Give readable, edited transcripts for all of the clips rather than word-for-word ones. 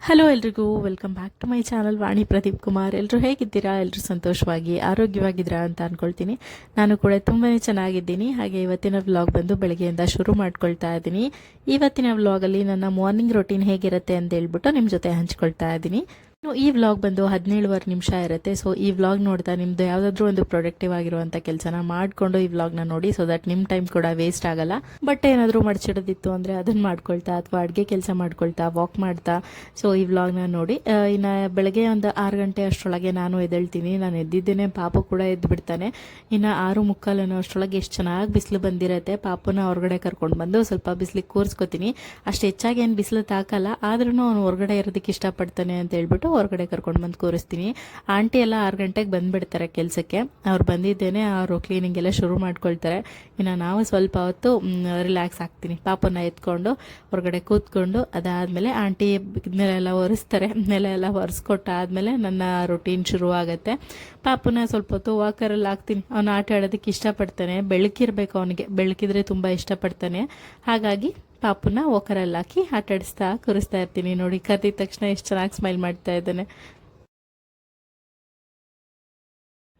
Hello ಎಲ್ರಿಗೂ welcome back to my channel Vani Pradeep Kumar. ಎಲ್ಲರೂ ಹೇಗಿದ್ದೀರಾ? ಎಲ್ಲರೂ ಸಂತೋಷವಾಗಿ ಆರೋಗ್ಯವಾಗಿದ್ದೀರಾ ಅಂತ ಅಂದ್ಕೊಳ್ತೀನಿ. ನಾನು ಕೂಡ ತುಂಬಾ ಚೆನ್ನಾಗಿದ್ದೀನಿ. ಹಾಗೆ ಇವತ್ತಿನ ವ್ಲಾಗ್ ಬಂದು ಬೆಳಗ್ಗೆಯಿಂದ ಶುರು ಮಾಡ್ಕೊಳ್ತಾ ಇದ್ದೀನಿ. ಇವತ್ತಿನ ವ್ಲಾಗಲ್ಲಿ ನನ್ನ ಮಾರ್ನಿಂಗ್ ರೊಟೀನ್ ಹೇಗಿರುತ್ತೆ ಅಂತ ಹೇಳ್ಬಿಟ್ಟು ನಿಮ್ಮ ಜೊತೆ ಹಂಚ್ಕೊಳ್ತಾ ಇದ್ದೀನಿ. ಈ ವ್ಲಾಗ್ ಬಂದು 17 ನಿಮಿಷ ಇರುತ್ತೆ. ಸೊ ಈ ವ್ಲಾಗ್ ನೋಡ್ತಾ ನಿಮ್ದು ಯಾವುದಾದ್ರೂ ಒಂದು ಪ್ರೊಡಕ್ಟಿವ್ ಆಗಿರುವಂಥ ಕೆಲಸನ ಮಾಡಿಕೊಂಡು ಈ ವ್ಲಾಗ್ನ ನೋಡಿ, ಸೊ ದಟ್ ನಿಮ್ಮ ಟೈಮ್ ಕೂಡ ವೇಸ್ಟ್ ಆಗಲ್ಲ. ಬಟ್ ಏನಾದರೂ ಮಡ್ಚಿಡೋದಿತ್ತು ಅಂದರೆ ಅದನ್ನು ಮಾಡ್ಕೊಳ್ತಾ ಅಥವಾ ಅಡುಗೆ ಕೆಲಸ ಮಾಡ್ಕೊಳ್ತಾ ವಾಕ್ ಮಾಡ್ತಾ ಸೊ ಈ ವ್ಲಾಗ್ನ ನೋಡಿ. ಇನ್ನು ಬೆಳಗ್ಗೆ ಒಂದು 6 ಗಂಟೆ ಅಷ್ಟರೊಳಗೆ ನಾನು ಎದ್ದೇಳ್ತೀನಿ. ನಾನು ಎದ್ದಿದ್ದೇನೆ, ಪಾಪು ಕೂಡ ಎದ್ದು ಬಿಡ್ತಾನೆ. ಇನ್ನು 6:45 ಅಷ್ಟರೊಳಗೆ ಎಷ್ಟು ಚೆನ್ನಾಗಿ ಬಿಸಿಲು ಬಂದಿರುತ್ತೆ. ಪಾಪುನ ಹೊರಗಡೆ ಕರ್ಕೊಂಡು ಬಂದು ಸ್ವಲ್ಪ ಬಿಸಿಲಿಗೆ ಕೂರಿಸ್ಕೊತೀನಿ. ಅಷ್ಟು ಹೆಚ್ಚಾಗಿ ಏನು ಬಿಸಿಲು ತಾಕಲ್ಲ, ಆದ್ರೂ ಅವನು ಹೊರಗಡೆ ಇರೋದಕ್ಕೆ ಇಷ್ಟಪಡ್ತಾನೆ ಅಂತ ಹೇಳ್ಬಿಟ್ಟು ಹೊರಗಡೆ ಕರ್ಕೊಂಡು ಬಂದು ಕೂರಿಸ್ತೀನಿ. ಆಂಟಿ ಎಲ್ಲ 6 ಗಂಟೆಗೆ ಬಂದುಬಿಡ್ತಾರೆ ಕೆಲಸಕ್ಕೆ. ಅವ್ರು ಬಂದಿದ್ದೇನೆ, ಅವರು ಕ್ಲೀನಿಂಗ್ ಎಲ್ಲ ಶುರು ಮಾಡ್ಕೊಳ್ತಾರೆ. ಇನ್ನು ನಾವು ಸ್ವಲ್ಪ ಹೊತ್ತು ರಿಲ್ಯಾಕ್ಸ್ ಆಗ್ತೀನಿ. ಪಾಪನ ಎತ್ಕೊಂಡು ಹೊರಗಡೆ ಕೂತ್ಕೊಂಡು ಅದಾದಮೇಲೆ ಆಂಟಿ ನೆಲ ಒರೆಸ್ತಾರೆ. ನೆಲ ಎಲ್ಲ ಒರೆಸ್ಕೊಟ್ಟಾದ್ಮೇಲೆ ನನ್ನ ರೊಟೀನ್ ಶುರು ಆಗುತ್ತೆ. ಪಾಪನ ಸ್ವಲ್ಪ ಹೊತ್ತು ವಾಕರಲ್ಲಿ ಹಾಕ್ತೀನಿ. ಅವನು ಆಟ ಆಡೋದಕ್ಕೆ ಇಷ್ಟಪಡ್ತಾನೆ. ಬೆಳಕಿರಬೇಕು, ಅವನಿಗೆ ಬೆಳಕಿದ್ರೆ ತುಂಬ ಇಷ್ಟಪಡ್ತಾನೆ. ಹಾಗಾಗಿ ಪಾಪುನ ವಾಕರಲ್ಲಿ ಹಾಕಿ ಆಟಾಡಿಸ್ತಾ ಕೂರಿಸ್ತಾ ಇರ್ತೀನಿ. ನೋಡಿ, ಕರೆದಿದ ತಕ್ಷಣ ಎಷ್ಟು ಚೆನ್ನಾಗಿ ಸ್ಮೈಲ್ ಮಾಡ್ತಾ ಇದ್ದಾನೆ.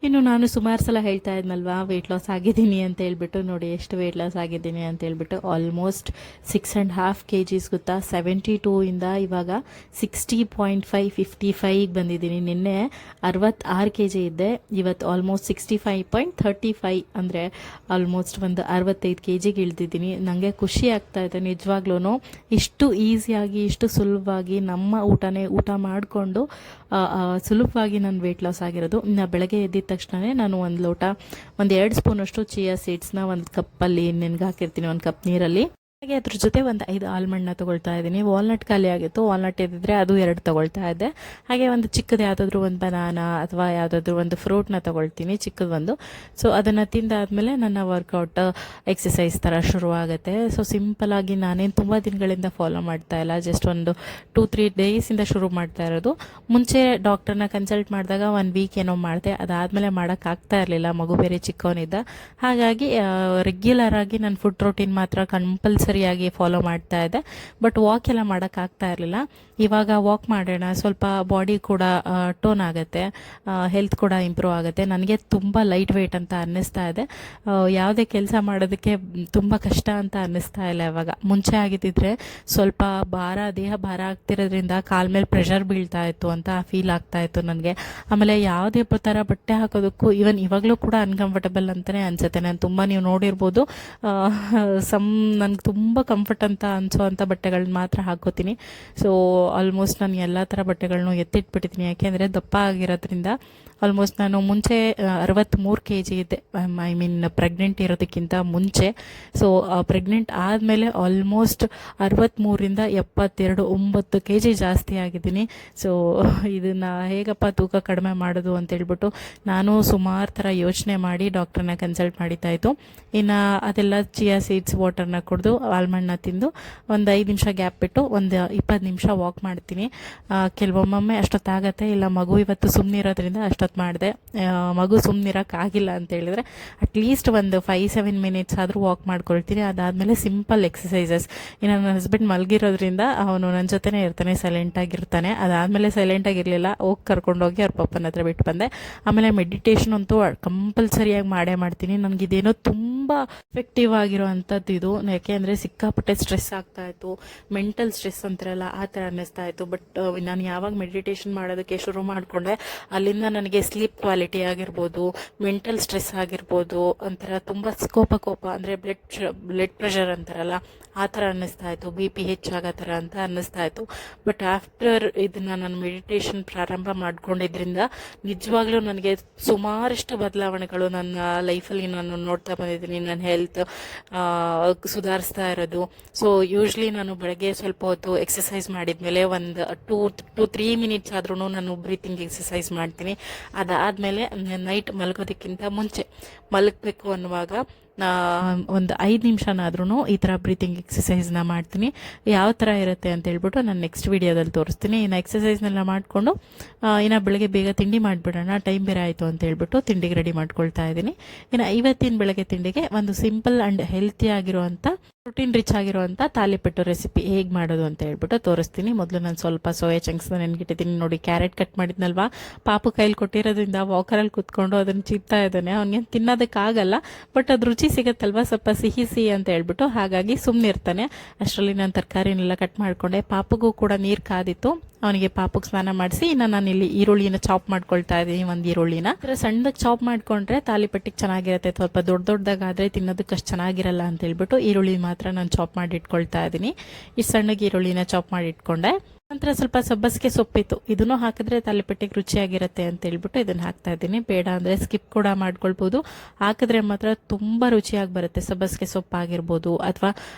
ಇನ್ನು ನಾನು ಸುಮಾರು ಸಲ ಹೇಳ್ತಾ ಇದ್ನಲ್ವಾ ವೆಯ್ಟ್ ಲಾಸ್ ಆಗಿದ್ದೀನಿ ಅಂತ ಹೇಳ್ಬಿಟ್ಟು. ನೋಡಿ ಎಷ್ಟು ವೆಯ್ಟ್ ಲಾಸ್ ಆಗಿದ್ದೀನಿ ಅಂತ ಹೇಳ್ಬಿಟ್ಟು. ಆಲ್ಮೋಸ್ಟ್ 6.5 kg ಗೊತ್ತಾ. 72 ಇಂದ ಇವಾಗ 60.5 55 ಬಂದಿದ್ದೀನಿ. ನಿನ್ನೆ 66 kg ಇದ್ದೆ, ಇವತ್ತು ಆಲ್ಮೋಸ್ಟ್ 65.35 ಅಂದರೆ ಆಲ್ಮೋಸ್ಟ್ ಒಂದು 65 kg ಇಳಿದಿದ್ದೀನಿ. ನನಗೆ ಖುಷಿ ಆಗ್ತಾ ಇದೆ ನಿಜವಾಗ್ಲೂ. ಇಷ್ಟು ಈಸಿಯಾಗಿ, ಇಷ್ಟು ಸುಲಭವಾಗಿ ನಮ್ಮ ಊಟ ಮಾಡಿಕೊಂಡು ಸುಲಭವಾಗಿ ನಾನು ವೆಯ್ಟ್ ಲಾಸ್ ಆಗಿರೋದು. ಇನ್ನು ಬೆಳಗ್ಗೆ ಎದ್ದಿದ ತಕ್ಷಣ ನಾನು ಒಂದು 2 ಸ್ಪೂನಷ್ಟು ಚಿಯಾ ಸೀಡ್ಸ್ನ ಒಂದು ಕಪ್ಪಲ್ಲಿ ನೆನೆಗೆ ಹಾಕಿರ್ತೀನಿ, ಒಂದು ಕಪ್ ನೀರಲ್ಲಿ. ಹಾಗೆ ಅದ್ರ ಜೊತೆ ಒಂದು 5 ಆಲ್ಮಂಡ್ನ ತೊಗೊಳ್ತಾ ಇದ್ದೀನಿ. ವಾಲ್ನಟ್ ಖಾಲಿ ಆಗಿತ್ತು, ವಾಲ್ನಟ್ ಇದ್ದಿದ್ರೆ ಅದು 2 ತೊಗೊಳ್ತಾ ಇದ್ದೆ. ಹಾಗೆ ಒಂದು ಚಿಕ್ಕದು ಯಾವುದಾದ್ರೂ ಒಂದು ಬನಾನಾ ಅಥವಾ ಯಾವುದಾದ್ರೂ ಒಂದು ಫ್ರೂಟ್ನ ತೊಗೊಳ್ತೀನಿ, ಚಿಕ್ಕದು ಒಂದು. ಸೊ ಅದನ್ನು ತಿಂದಾದ್ಮೇಲೆ ನನ್ನ ವರ್ಕೌಟ್ ಎಕ್ಸಸೈಸ್ ಥರ ಶುರುವಾಗುತ್ತೆ. ಸೊ ಸಿಂಪಲಾಗಿ ನಾನೇನು ತುಂಬ ದಿನಗಳಿಂದ ಫಾಲೋ ಮಾಡ್ತಾ ಇಲ್ಲ, ಜಸ್ಟ್ ಒಂದು 2-3 ಡೇಸಿಂದ ಶುರು ಮಾಡ್ತಾ ಇರೋದು. ಮುಂಚೆ ಡಾಕ್ಟರ್ನ ಕನ್ಸಲ್ಟ್ ಮಾಡಿದಾಗ 1 ವೀಕ್ ಏನೋ ಮಾಡಿದೆ, ಅದಾದಮೇಲೆ ಮಾಡೋಕ್ಕಾಗ್ತಾ ಇರಲಿಲ್ಲ, ಮಗು ಬೇರೆ ಚಿಕ್ಕವನಿದ್ದ. ಹಾಗಾಗಿ ರೆಗ್ಯುಲರ್ ಆಗಿ ನನ್ನ ಫುಡ್ ರೊಟೀನ್ ಮಾತ್ರ ಕಂಪಲ್ಸರಿಯಾಗಿ ಫಾಲೋ ಮಾಡ್ತಾ ಇದ್ದೆ. ಬಟ್ ವಾಕ್ ಎಲ್ಲ ಮಾಡೋಕ್ಕಾಗ್ತಾ ಇರಲಿಲ್ಲ. ಇವಾಗ ವಾಕ್ ಮಾಡೋಣ, ಸ್ವಲ್ಪ ಬಾಡಿ ಕೂಡ ಟೋನ್ ಆಗುತ್ತೆ, ಹೆಲ್ತ್ ಕೂಡ ಇಂಪ್ರೂವ್ ಆಗುತ್ತೆ. ನನಗೆ ತುಂಬ ಲೈಟ್ ವೆಯ್ಟ್ ಅಂತ ಅನ್ನಿಸ್ತಾ ಇದೆ. ಯಾವುದೇ ಕೆಲಸ ಮಾಡೋದಕ್ಕೆ ತುಂಬ ಕಷ್ಟ ಅಂತ ಅನ್ನಿಸ್ತಾ ಇಲ್ಲ ಇವಾಗ. ಮುಂಚೆ ಆಗಿದ್ದಿದ್ರೆ ಸ್ವಲ್ಪ ದೇಹ ಭಾರ ಆಗ್ತಿರೋದ್ರಿಂದ ಕಾಲ ಮೇಲೆ ಪ್ರೆಷರ್ ಬೀಳ್ತಾ ಇತ್ತು ಅಂತ ಫೀಲ್ ಆಗ್ತಾ ಇತ್ತು ನನಗೆ. ಆಮೇಲೆ ಯಾವುದೇ ಥರ ಬಟ್ಟೆ ಹಾಕೋದಕ್ಕೂ ಇವಾಗಲೂ ಕೂಡ ಅನ್ಕಂಫರ್ಟಬಲ್ ಅಂತಲೇ ಅನಿಸುತ್ತೆ. ನಾನು ತುಂಬ, ನೀವು ನೋಡಿರ್ಬೋದು, ನನಗೆ ತುಂಬ ಕಂಫರ್ಟ್ ಅಂತ ಅನಿಸೋವಂಥ ಬಟ್ಟೆಗಳನ್ನ ಮಾತ್ರ ಹಾಕೋತೀನಿ. ಸೊ ಆಲ್ಮೋಸ್ಟ್ ನಾನು ಎಲ್ಲ ಥರ ಬಟ್ಟೆಗಳನ್ನೂ ಎತ್ತಿಟ್ಬಿಟ್ಟಿದ್ದೀನಿ. ಯಾಕೆಂದರೆ ದಪ್ಪ ಆಗಿರೋದ್ರಿಂದ. ಆಲ್ಮೋಸ್ಟ್ ನಾನು ಮುಂಚೆ 63 kg ಇದ್ದೆ, ಐ ಮೀನ್ ಪ್ರೆಗ್ನೆಂಟ್ ಇರೋದಕ್ಕಿಂತ ಮುಂಚೆ. ಸೊ ಪ್ರೆಗ್ನೆಂಟ್ ಆದಮೇಲೆ ಆಲ್ಮೋಸ್ಟ್ 63ರಿಂದ 72, 9 kg ಜಾಸ್ತಿ ಆಗಿದ್ದೀನಿ. ಸೊ ಇದನ್ನು ಹೇಗಪ್ಪ ತೂಕ ಕಡಿಮೆ ಮಾಡೋದು ಅಂತೇಳ್ಬಿಟ್ಟು ನಾನು ಸುಮಾರು ಥರ ಯೋಚನೆ ಮಾಡಿ ಡಾಕ್ಟ್ರನ್ನ ಕನ್ಸಲ್ಟ್ ಮಾಡಿದ್ದಾಯಿತು. ಇನ್ನು ಅದೆಲ್ಲ ಚಿಯಾ ಸೀಡ್ಸ್ ವಾಟರ್ನ ಕುಡಿದು ಆಲ್ಮಂಡ್ನ ತಿಂದು ಒಂದು 5 ನಿಮಿಷ ಗ್ಯಾಪ್ ಬಿಟ್ಟು ಒಂದು 20 ನಿಮಿಷ ವಾಕ್ ಮಾಡ್ತೀನಿ. ಕೆಲವೊಮ್ಮೆ ಅಷ್ಟೊತ್ತಾಗತ್ತೆ, ಇಲ್ಲ ಮಗು ಇವತ್ತು ಸುಮ್ಮನಿರೋದ್ರಿಂದ ಅಷ್ಟೊತ್ತು ಮಾಡಿದೆ. ಮಗು ಸುಮ್ಮನಿರೋಕ್ಕಾಗಿಲ್ಲ ಅಂತ ಹೇಳಿದ್ರೆ ಅಟ್ಲೀಸ್ಟ್ ಒಂದು 5-7 ಮಿನಿಟ್ಸ್ ಆದರೂ ವಾಕ್ ಮಾಡ್ಕೊಳ್ತೀನಿ. ಅದಾದಮೇಲೆ ಸಿಂಪಲ್ ಎಕ್ಸಸೈಸಸ್. ಇನ್ನು ನನ್ನ ಹಸ್ಬೆಂಡ್ ಮಲಗಿರೋದ್ರಿಂದ ಅವನು ನನ್ನ ಜೊತೆನೇ ಇರ್ತಾನೆ, ಸೈಲೆಂಟಾಗಿರ್ತಾನೆ. ಅದಾದಮೇಲೆ ಸೈಲೆಂಟಾಗಿರಲಿಲ್ಲ, ಕರ್ಕೊಂಡೋಗಿ ಅವ್ರ ಪಪ್ಪನ ಹತ್ರ ಬಿಟ್ಟು ಬಂದೆ. ಆಮೇಲೆ ಮೆಡಿಟೇಷನ್ ಅಂತೂ ಕಂಪಲ್ಸರಿಯಾಗಿ ಮಾಡೇ ಮಾಡ್ತೀನಿ. ನನಗಿದೇನೋ ತುಂಬ ಎಫೆಕ್ಟಿವ್ ಆಗಿರೋ ಅಂಥದ್ದು ಇದು. ಯಾಕೆಂದರೆ ಸಿಕ್ಕಾಪಟ್ಟೆ ಸ್ಟ್ರೆಸ್ ಆಗ್ತಾಯಿತ್ತು, ಮೆಂಟಲ್ ಸ್ಟ್ರೆಸ್ ಅಂತಾರಲ್ಲ ಆ ಥರ ಅನ್ನಿಸ್ತಾ ಇತ್ತು. ಬಟ್ ನಾನು ಯಾವಾಗ ಮೆಡಿಟೇಷನ್ ಮಾಡೋದಕ್ಕೆ ಶುರು ಮಾಡಿಕೊಂಡೆ ಅಲ್ಲಿಂದ ನನಗೆ ಸ್ಲೀಪ್ ಕ್ವಾಲಿಟಿ ಆಗಿರ್ಬೋದು, ಮೆಂಟಲ್ ಸ್ಟ್ರೆಸ್ ಆಗಿರ್ಬೋದು, ಒಂಥರ ತುಂಬ ಕೋಪ ಅಂದರೆ ಬ್ಲಡ್ ಪ್ರೆಷರ್ ಅಂತಾರಲ್ಲ ಆ ಥರ ಅನ್ನಿಸ್ತಾ ಇತ್ತು, BP ಹೆಚ್ಚಾಗೋ ಥರ ಅಂತ ಅನ್ನಿಸ್ತಾ ಇತ್ತು. ಬಟ್ ಆಫ್ಟರ್ ಇದನ್ನು ನಾನು ಮೆಡಿಟೇಷನ್ ಪ್ರಾರಂಭ ಮಾಡ್ಕೊಂಡಿದ್ರಿಂದ ನಿಜವಾಗ್ಲೂ ನನಗೆ ಸುಮಾರಷ್ಟು ಬದಲಾವಣೆಗಳು ನನ್ನ ಲೈಫಲ್ಲಿ ನಾನು ನೋಡ್ತಾ ಬಂದಿದ್ದೀನಿ. ನನ್ನ ಹೆಲ್ತ್ ಸುಧಾರಿಸ್ತಾ ಇರೋದು. ಸೊ ಯೂಶ್ವಲಿ ನಾನು ಬೆಳಗ್ಗೆ ಸ್ವಲ್ಪ ಹೊತ್ತು ಎಕ್ಸಸೈಸ್ ಮಾಡಿದ್ಮೇಲೆ ಒಂದು 2-3 ಮಿನಿಟ್ಸ್ ಆದ್ರೂ ನಾನು ಬ್ರೀತಿಂಗ್ ಎಕ್ಸಸೈಸ್ ಮಾಡ್ತೀನಿ. ಅದಾದಮೇಲೆ ನೈಟ್ ಮಲಗೋದಕ್ಕಿಂತ ಮುಂಚೆ ಮಲಗಬೇಕು ಅನ್ನುವಾಗ ಒಂದು 5 ನಿಮಿಷನಾದ್ರೂ ಈ ಥರ ಬ್ರೀತಿಂಗ್ ಎಕ್ಸಸೈಸ್ನ ಮಾಡ್ತೀನಿ. ಯಾವ ಥರ ಇರುತ್ತೆ ಅಂತ ಹೇಳ್ಬಿಟ್ಟು ನಾನು ನೆಕ್ಸ್ಟ್ ವೀಡಿಯೋದಲ್ಲಿ ತೋರಿಸ್ತೀನಿ. ಇನ್ನು ಎಕ್ಸಸೈಸ್ನೆಲ್ಲ ಮಾಡಿಕೊಂಡು ಇನ್ನು ಬೆಳಗ್ಗೆ ಬೇಗ ತಿಂಡಿ ಮಾಡಿಬಿಡೋಣ, ಟೈಮ್ ಬೇರೆ ಆಯಿತು ಅಂತ ಹೇಳ್ಬಿಟ್ಟು ತಿಂಡಿಗೆ ರೆಡಿ ಮಾಡ್ಕೊಳ್ತಾ ಇದ್ದೀನಿ. ಇನ್ನು ಇವತ್ತಿನ ಬೆಳಗ್ಗೆ ತಿಂಡಿಗೆ ಒಂದು ಸಿಂಪಲ್ ಆ್ಯಂಡ್ ಹೆಲ್ತಿ ಆಗಿರುವಂಥ ಪ್ರೋಟೀನ್ ರಿಚ್ ಆಗಿರುವಂಥ ತಾಲಿಪಟ್ಟು ರೆಸಿಪಿ ಹೇಗೆ ಮಾಡೋದು ಅಂತ ಹೇಳ್ಬಿಟ್ಟು ತೋರಿಸ್ತೀನಿ. ಮೊದಲು ನಾನು ಸ್ವಲ್ಪ ಸೋಯಾ ಚಂಕ್ಸ್ನ ನೆನ್ಗಿಟ್ಟಿದ್ದೀನಿ. ನೋಡಿ, ಕ್ಯಾರೆಟ್ ಕಟ್ ಮಾಡಿದ್ನಲ್ವಾ, ಪಾಪು ಕೈಲಿ ಕೊಟ್ಟಿರೋದ್ರಿಂದ ವಾಕರಲ್ಲಿ ಕೂತ್ಕೊಂಡು ಅದನ್ನು ಚಿಪ್ತಾ ಇದ್ದಾನೆ. ಅವನಿಗೆ ತಿನ್ನೋದಕ್ಕಾಗಲ್ಲ, ಬಟ್ ಅದು ರುಚಿ ಸಿಗುತ್ತಲ್ವ, ಸ್ವಲ್ಪ ಸಿಹಿ ಸಿಹಿ ಅಂತ ಹೇಳ್ಬಿಟ್ಟು, ಹಾಗಾಗಿ ಸುಮ್ಮನೆ ಇರ್ತಾನೆ. ಅಷ್ಟರಲ್ಲಿ ನಾನು ತರಕಾರಿನೆಲ್ಲ ಕಟ್ ಮಾಡಿಕೊಂಡೆ. ಪಾಪುಗೂ ಕೂಡ ನೀರು ಕಾದಿತ್ತು, ಅವನಿಗೆ ಪಾಪಕ್ಕೆ ಸ್ನಾನ ಮಾಡಿಸಿ ಇನ್ನು ನಾನು ಇಲ್ಲಿ ಈರುಳ್ಳಿನ ಚಾಪ್ ಮಾಡ್ಕೊಳ್ತಾ ಇದ್ದೀನಿ. ಒಂದು ಈರುಳ್ಳಿನ ಸಣ್ಣದಾಗಿ ಚಾಪ್ ಮಾಡ್ಕೊಂಡ್ರೆ ತಾಲಿಪಟ್ಟಿಗೆ ಚೆನ್ನಾಗಿರುತ್ತೆ. ಸ್ವಲ್ಪ ದೊಡ್ಡದಾಗಾದ್ರೆ ತಿನ್ನೋದಕ್ಕೆ ಅಷ್ಟು ಚೆನ್ನಾಗಿರಲ್ಲ ಅಂತ ಹೇಳ್ಬಿಟ್ಟು ಈರುಳ್ಳಿ ಮಾತ್ರ ನಾನು ಚಾಪ್ ಮಾಡಿ ಇಟ್ಕೊಳ್ತಾ ಇದ್ದೀನಿ. ಇಷ್ಟು ಸಣ್ಣಗೆ ಈರುಳ್ಳಿನ ಚಾಪ್ ಮಾಡಿ ಇಟ್ಕೊಂಡೆ. ನಂತರ ಸ್ವಲ್ಪ ಸಬ್ಬಸಿಗೆ ಸೊಪ್ಪಿತ್ತು, ಇದನ್ನು ಹಾಕಿದ್ರೆ ತಾಲಿಪಟ್ಟಿಗೆ ರುಚಿಯಾಗಿರುತ್ತೆ ಅಂತ ಹೇಳ್ಬಿಟ್ಟು ಇದನ್ನು ಹಾಕ್ತಾ ಇದ್ದೀನಿ. ಬೇಡ ಅಂದರೆ ಸ್ಕಿಪ್ ಕೂಡ ಮಾಡ್ಕೊಳ್ಬೋದು, ಹಾಕಿದ್ರೆ ಮಾತ್ರ ತುಂಬ ರುಚಿಯಾಗಿ ಬರುತ್ತೆ. ಸಬ್ಬಸಿಗೆ ಸೊಪ್ಪಾಗಿರ್ಬೋದು ಅಥವಾ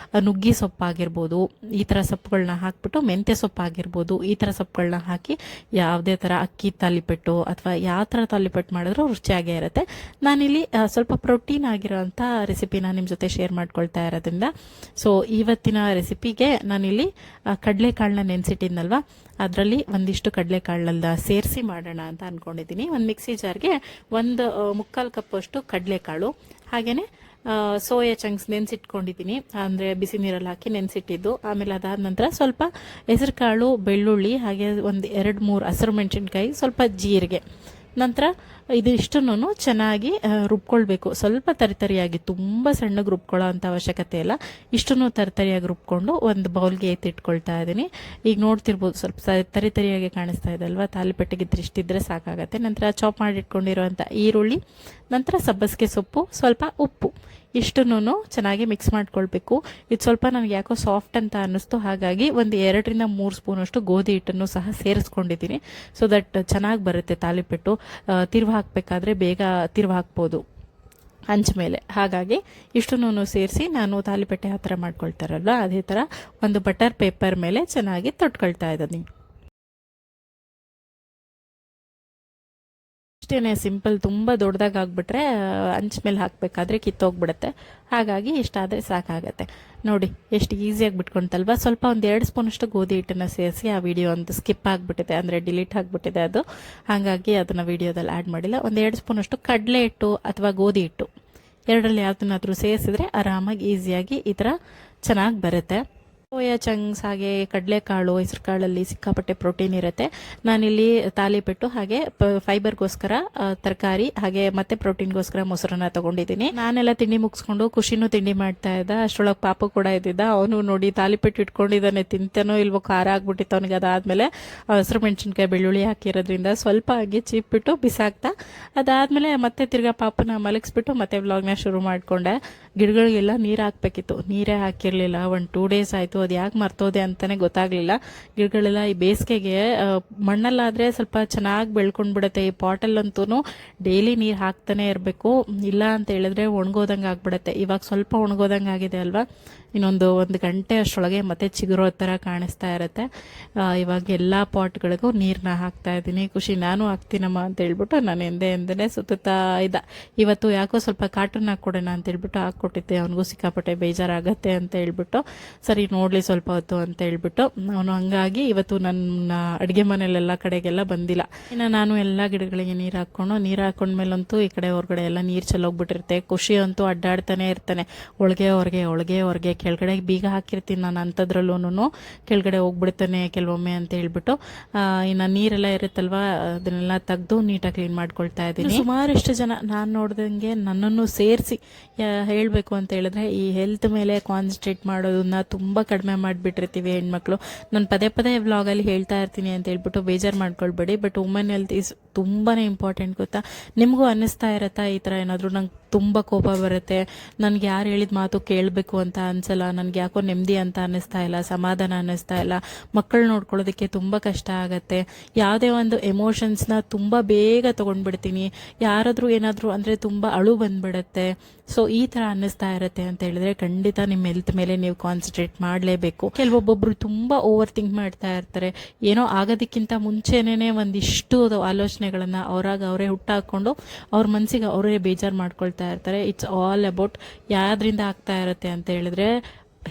ನುಗ್ಗಿ ಸೊಪ್ಪಾಗಿರ್ಬೋದು, ಈ ಥರ ಸೊಪ್ಪುಗಳನ್ನ ಹಾಕ್ಬಿಟ್ಟು, ಮೆಂತ್ಯ ಸೊಪ್ಪಾಗಿರ್ಬೋದು, ಈ ಥರ ಸೊಪ್ಪುಗಳನ್ನ ಹಾಕಿ ಯಾವುದೇ ಥರ ಅಕ್ಕಿ ತಾಲಿಪಟ್ಟು ಅಥವಾ ಯಾವ ಥರ ತಾಲಿಪಟ್ಟು ಮಾಡಿದ್ರೂ ರುಚಿಯಾಗೇ ಇರುತ್ತೆ. ನಾನಿಲ್ಲಿ ಸ್ವಲ್ಪ ಪ್ರೋಟೀನ್ ಆಗಿರೋಂಥ ರೆಸಿಪಿನ ನಿಮ್ಮ ಜೊತೆ ಶೇರ್ ಮಾಡ್ಕೊಳ್ತಾ ಇರೋದ್ರಿಂದ, ಸೊ ಇವತ್ತಿನ ರೆಸಿಪಿಗೆ ನಾನಿಲ್ಲಿ ಕಡಲೆಕಾಳನ್ನ ನೆನೆಸಿಟ್ಟಿದ್ದೆ ಅಲ್ವಾ, ಅದರಲ್ಲಿ ಒಂದಿಷ್ಟು ಕಡಲೆಕಾಳನ್ನ ಸೇರಿಸಿ ಮಾಡೋಣ ಅಂತ ಅಂದ್ಕೊಂಡಿದ್ದೀನಿ. ಒಂದು ಮಿಕ್ಸಿ ಜಾರ್ಗೆ ಒಂದು 3/4 ಕಪ್ ಅಷ್ಟು ಕಡಲೆಕಾಳು, ಹಾಗೆಯೇ ಸೋಯಾ ಚಂಕ್ಸ್ ನೆನೆಸಿಟ್ಕೊಂಡಿದ್ದೀನಿ, ಅಂದರೆ ಬಿಸಿ ನೀರಲ್ಲಿ ಹಾಕಿ ನೆನೆಸಿಟ್ಟಿದ್ದು. ಆಮೇಲೆ ಅದಾದ ನಂತರ ಸ್ವಲ್ಪ ಹೆಸರು ಕಾಳು, ಬೆಳ್ಳುಳ್ಳಿ, ಹಾಗೆ ಒಂದು 2-3 ಹಸಿರು ಮೆಣಸಿನ್ಕಾಯಿ, ಸ್ವಲ್ಪ ಜೀರಿಗೆ. ನಂತರ ಇದಿಷ್ಟನ್ನು ಚೆನ್ನಾಗಿ ರುಬ್ಕೊಳ್ಬೇಕು. ಸ್ವಲ್ಪ ತರಿತರಿಯಾಗಿ, ತುಂಬ ಸಣ್ಣಗೆ ರುಬ್ಕೊಳ್ಳೋ ಅಂಥ ಅವಶ್ಯಕತೆ ಇಲ್ಲ. ಇಷ್ಟನ್ನು ತರಿತರಿಯಾಗಿ ರುಬ್ಕೊಂಡು ಒಂದು ಬೌಲ್ಗೆ ಎತ್ತಿಟ್ಕೊಳ್ತಾ ಇದ್ದೀನಿ. ಈಗ ನೋಡ್ತಿರ್ಬೋದು, ಸ್ವಲ್ಪ ತರಿತರಿಯಾಗಿ ಕಾಣಿಸ್ತಾ ಇದೆ ಅಲ್ವಾ, ತಾಲಿಪಟ್ಟಿಗೆ ಇಷ್ಟಿದ್ರೆ ಸಾಕಾಗತ್ತೆ. ನಂತರ ಚಾಪ್ ಮಾಡಿ ಇಟ್ಕೊಂಡಿರುವಂಥ ಈರುಳ್ಳಿ, ನಂತರ ಸಬ್ಬಸಿಗೆ ಸೊಪ್ಪು, ಸ್ವಲ್ಪ ಉಪ್ಪು, ಇಷ್ಟನ್ನು ಚೆನ್ನಾಗಿ ಮಿಕ್ಸ್ ಮಾಡ್ಕೊಳ್ಬೇಕು. ಇದು ಸ್ವಲ್ಪ ನನಗೆ ಯಾಕೋ ಸಾಫ್ಟ್ ಅಂತ ಅನ್ನಿಸ್ತು, ಹಾಗಾಗಿ ಒಂದು 2-3 ಸ್ಪೂನಷ್ಟು ಗೋಧಿ ಹಿಟ್ಟನ್ನು ಸಹ ಸೇರಿಸ್ಕೊಂಡಿದ್ದೀನಿ. ಸೊ ದಟ್ ಚೆನ್ನಾಗಿ ಬರುತ್ತೆ ತಾಲಿಪಟ್ಟು. ತಿರುವು ಹಾಕಬೇಕಾದ್ರೆ ಬೇಗ ತಿರುವು ಹಾಕ್ಬೋದು ಹಂಚ ಮೇಲೆ. ಹಾಗಾಗಿ ಇಷ್ಟನ್ನು ಸೇರಿಸಿ ನಾನು ತಾಲಿಪಟ್ಟೆ ಆ ಥರ ಮಾಡ್ಕೊಳ್ತಾರಲ್ವ, ಅದೇ ಥರ ಒಂದು ಬಟರ್ ಪೇಪರ್ ಮೇಲೆ ಚೆನ್ನಾಗಿ ತೊಟ್ಕೊಳ್ತಾ ಇದ್ದೀನಿ. ಅಷ್ಟೇ ಸಿಂಪಲ್. ತುಂಬ ದೊಡ್ಡದಾಗಿ ಆಗಿಬಿಟ್ರೆ ಹಂಚ ಮೇಲೆ ಹಾಕಬೇಕಾದ್ರೆ ಕಿತ್ತೋಗ್ಬಿಡುತ್ತೆ, ಹಾಗಾಗಿ ಇಷ್ಟಾದರೆ ಸಾಕಾಗತ್ತೆ. ನೋಡಿ ಎಷ್ಟು ಈಸಿಯಾಗಿ ಬಿಟ್ಕೊಂತಲ್ವ. ಸ್ವಲ್ಪ ಒಂದು 2 ಸ್ಪೂನಷ್ಟು ಗೋಧಿ ಹಿಟ್ಟನ್ನು ಸೇರಿಸಿ, ಆ ವಿಡಿಯೋ ಒಂದು ಸ್ಕಿಪ್ ಆಗಿಬಿಟ್ಟಿದೆ, ಅಂದರೆ ಡಿಲೀಟ್ ಆಗಿಬಿಟ್ಟಿದೆ ಅದು, ಹಾಗಾಗಿ ಅದನ್ನು ವಿಡಿಯೋದಲ್ಲಿ ಆ್ಯಡ್ ಮಾಡಿಲ್ಲ. ಒಂದು 2 ಸ್ಪೂನಷ್ಟು ಕಡಲೆ ಹಿಟ್ಟು ಅಥವಾ ಗೋಧಿ ಹಿಟ್ಟು, ಎರಡರಲ್ಲಿ ಯಾವುದನ್ನಾದರೂ ಸೇರಿಸಿದ್ರೆ ಆರಾಮಾಗಿ ಈಸಿಯಾಗಿ ಈ ಥರ ಚೆನ್ನಾಗಿ ಬರುತ್ತೆ. ಸೋಯಾ ಚಂಕ್ಸ್ ಹಾಗೆ ಕಡಲೆಕಾಳು, ಹೆಸರು ಕಾಳಲ್ಲಿ ಸಿಕ್ಕಾಪಟ್ಟೆ ಪ್ರೋಟೀನ್ ಇರುತ್ತೆ. ನಾನಿಲ್ಲಿ ತಾಲಿಪಟ್ಟು ಹಾಗೆ ಫೈಬರ್ಗೋಸ್ಕರ ತರಕಾರಿ ಹಾಗೆ ಮತ್ತೆ ಪ್ರೋಟೀನ್ಗೋಸ್ಕರ ಮೊಸರನ್ನ ತಗೊಂಡಿದ್ದೀನಿ. ನಾನೆಲ್ಲ ತಿಂಡಿ ಮುಗಿಸ್ಕೊಂಡು ಖುಷಿನೂ ತಿಂಡಿ ಮಾಡ್ತಾ ಇದ್ದ, ಅಷ್ಟರೊಳಗೆ ಪಾಪ ಕೂಡ ಇದ್ದಿದ್ದ. ಅವನು ನೋಡಿ ತಾಲಿಪಟ್ಟು ಇಟ್ಕೊಂಡಿದ್ದಾನೆ, ತಿಂತಾನೋ ಇಲ್ವೋ, ಖಾರ ಆಗ್ಬಿಟ್ಟಿತ್ತು ಅವನಿಗೆ. ಅದಾದಮೇಲೆ ಹಸಿರು ಮೆಣಸಿನ್ಕಾಯಿ, ಬೆಳ್ಳುಳ್ಳಿ ಹಾಕಿರೋದ್ರಿಂದ ಸ್ವಲ್ಪ ಹಾಗೆ ಚೀಪ್ಬಿಟ್ಟು ಬಿಸಾಕ್ತಾ, ಅದಾದಮೇಲೆ ಮತ್ತೆ ತಿರ್ಗಾ ಪಾಪನ ಮಲಗಿಸ್ಬಿಟ್ಟು ಮತ್ತೆ ವ್ಲಾಗ್ನ ಶುರು ಮಾಡಿಕೊಂಡೆ. ಗಿಡಗಳಿಗೆಲ್ಲ ನೀರು ಹಾಕಬೇಕಿತ್ತು, ನೀರೇ ಹಾಕಿರಲಿಲ್ಲ. ಒಂದು 2 ಡೇಸ್ ಆಯಿತು, ಅದು ಯಾಕೆ ಮರ್ತೋದೆ ಅಂತಲೇ ಗೊತ್ತಾಗಲಿಲ್ಲ. ಗಿಡಗಳೆಲ್ಲ ಈ ಬೇಸಿಗೆಗೆ ಮಣ್ಣಲ್ಲಾದರೆ ಸ್ವಲ್ಪ ಚೆನ್ನಾಗಿ ಬೆಳ್ಕೊಂಡು ಬಿಡುತ್ತೆ. ಈ ಪಾಟಲ್ಲಂತೂ ಡೈಲಿ ನೀರು ಹಾಕ್ತಾನೆ ಇರಬೇಕು, ಇಲ್ಲ ಅಂತ ಹೇಳಿದ್ರೆ ಒಣಗೋದಂಗೆ ಆಗಿಬಿಡುತ್ತೆ. ಇವಾಗ ಸ್ವಲ್ಪ ಒಣಗೋದಂಗೆ ಆಗಿದೆ ಅಲ್ವಾ, ಇನ್ನೊಂದು 1 ಗಂಟೆ ಅಷ್ಟರೊಳಗೆ ಮತ್ತೆ ಚಿಗುರೋ ಥರ ಕಾಣಿಸ್ತಾ ಇರುತ್ತೆ. ಇವಾಗ ಎಲ್ಲ ಪಾಟ್ಗಳಿಗೂ ನೀರನ್ನ ಹಾಕ್ತಾ ಇದ್ದೀನಿ. ಖುಷಿ ನಾನು ಹಾಕ್ತೀನಮ್ಮ ಅಂತ ಹೇಳ್ಬಿಟ್ಟು ನಾನು ಎಂದೇ ಸುತ್ತಾ ಇದ್ದ. ಇವತ್ತು ಯಾಕೋ ಸ್ವಲ್ಪ ಕಾರ್ಟೂನ್ ಹಾಕ್ಕೊಡೋಣ ಅಂತ ಹೇಳ್ಬಿಟ್ಟು ಹಾಕ್ಕೊಟ್ಟಿದ್ದೆ, ಅವನಿಗೂ ಸಿಕ್ಕಾಪಟ್ಟೆ ಬೇಜಾರಾಗತ್ತೆ ಅಂತ ಹೇಳ್ಬಿಟ್ಟು, ಸರಿ ನೋಡಲಿ ಸ್ವಲ್ಪ ಹೊತ್ತು ಅಂತ ಹೇಳ್ಬಿಟ್ಟು ಅವನು. ಹಂಗಾಗಿ ಇವತ್ತು ನನ್ನ ಅಡುಗೆ ಮನೆಯಲ್ಲೆಲ್ಲ ಕಡೆಗೆಲ್ಲ ಬಂದಿಲ್ಲ. ಇನ್ನು ನಾನು ಎಲ್ಲ ಗಿಡಗಳಿಗೆ ನೀರು ಹಾಕ್ಕೊಂಡ್ಮೇಲಂತೂ ಈ ಕಡೆ ಹೊರಗಡೆ ಎಲ್ಲ ನೀರು ಚೆಲ್ಲೋಗ್ಬಿಟ್ಟಿರುತ್ತೆ. ಖುಷಿ ಅಂತೂ ಅಡ್ಡಾಡ್ತಾನೆ ಇರ್ತಾನೆ, ಒಳಗೆ ಹೊರಗೆ ಕೆಳಗಡೆ ಬೀಗ ಹಾಕಿರ್ತೀನಿ ನಾನು, ಅಂಥದ್ರಲ್ಲೂ ಕೆಳಗಡೆ ಹೋಗ್ಬಿಡ್ತಾನೆ ಕೆಲವೊಮ್ಮೆ ಅಂತ ಹೇಳ್ಬಿಟ್ಟು. ಇನ್ನು ನೀರೆಲ್ಲ ಇರುತ್ತಲ್ವ, ಅದನ್ನೆಲ್ಲ ತೆಗೆದು ನೀಟಾಗಿ ಕ್ಲೀನ್ ಮಾಡ್ಕೊಳ್ತಾ ಇದ್ದೀನಿ. ಸುಮಾರಷ್ಟು ಜನ ನಾನು ನೋಡ್ದಂಗೆ ನನ್ನನ್ನು ಸೇರಿಸಿ ಹೇಳಬೇಕು ಅಂತ ಹೇಳಿದ್ರೆ, ಈ ಹೆಲ್ತ್ ಮೇಲೆ ಕಾನ್ಸಂಟ್ರೇಟ್ ಮಾಡೋದನ್ನ ತುಂಬ ಕಡಿಮೆ ಮಾಡಿಬಿಟ್ಟಿರ್ತೀವಿ ಹೆಣ್ಮಕ್ಳು. ನಾನು ಪದೇ ವ್ಲಾಗಲ್ಲಿ ಹೇಳ್ತಾ ಇರ್ತೀನಿ ಅಂತ ಹೇಳ್ಬಿಟ್ಟು ಬೇಜಾರು ಮಾಡ್ಕೊಳ್ಬೇಡಿ, ಬಟ್ ವುಮೆನ್ ಹೆಲ್ತ್ ಈಸ್ ತುಂಬಾ ಇಂಪಾರ್ಟೆಂಟ್, ಗೊತ್ತಾ? ನಿಮಗೂ ಅನ್ನಿಸ್ತಾ ಇರತ್ತಾ ಈ ಥರ ಏನಾದರೂ? ನಂಗೆ ತುಂಬ ಕೋಪ ಬರುತ್ತೆ, ನನಗೆ ಯಾರು ಹೇಳಿದ ಮಾತು ಕೇಳಬೇಕು ಅಂತ ಅನ್ಸಲ್ಲ, ನನಗೆ ಯಾಕೋ ನೆಮ್ಮದಿ ಅಂತ ಅನ್ನಿಸ್ತಾ ಇಲ್ಲ, ಸಮಾಧಾನ ಅನ್ನಿಸ್ತಾ ಇಲ್ಲ, ಮಕ್ಕಳು ನೋಡ್ಕೊಳ್ಳೋದಕ್ಕೆ ತುಂಬ ಕಷ್ಟ ಆಗುತ್ತೆ, ಯಾವುದೇ ಒಂದು ಎಮೋಷನ್ಸ್ನ ತುಂಬ ಬೇಗ ತೊಗೊಂಡ್ಬಿಡ್ತೀನಿ, ಯಾರಾದರೂ ಏನಾದರೂ ಅಂದರೆ ತುಂಬ ಅಳು ಬಂದ್ಬಿಡುತ್ತೆ. ಸೊ ಈ ಥರ ಅನ್ನಿಸ್ತಾ ಇರುತ್ತೆ ಅಂತ ಹೇಳಿದ್ರೆ ಖಂಡಿತ ನಿಮ್ಮ ಹೆಲ್ತ್ ಮೇಲೆ ನೀವು ಕಾನ್ಸಂಟ್ರೇಟ್ ಮಾಡಲೇಬೇಕು. ಕೆಲವೊಬ್ಬೊಬ್ಬರು ತುಂಬ ಓವರ್ ಥಿಂಕ್ ಮಾಡ್ತಾ ಇರ್ತಾರೆ, ಏನೋ ಆಗೋದಕ್ಕಿಂತ ಮುಂಚೆನೇ ಒಂದಿಷ್ಟು ಆಲೋಚನೆಗಳನ್ನು ಅವರೇ ಹುಟ್ಟಾಕೊಂಡು ಅವ್ರ ಮನಸ್ಸಿಗೆ ಅವರೇ ಬೇಜಾರು ಮಾಡ್ಕೊಳ್ತಾ ಇರ್ತಾರೆ. ಇಟ್ಸ್ ಆಲ್ ಅಬೌಟ್ ಯಾವುದರಿಂದ ಆಗ್ತಾ ಇರುತ್ತೆ ಅಂತ ಹೇಳಿದ್ರೆ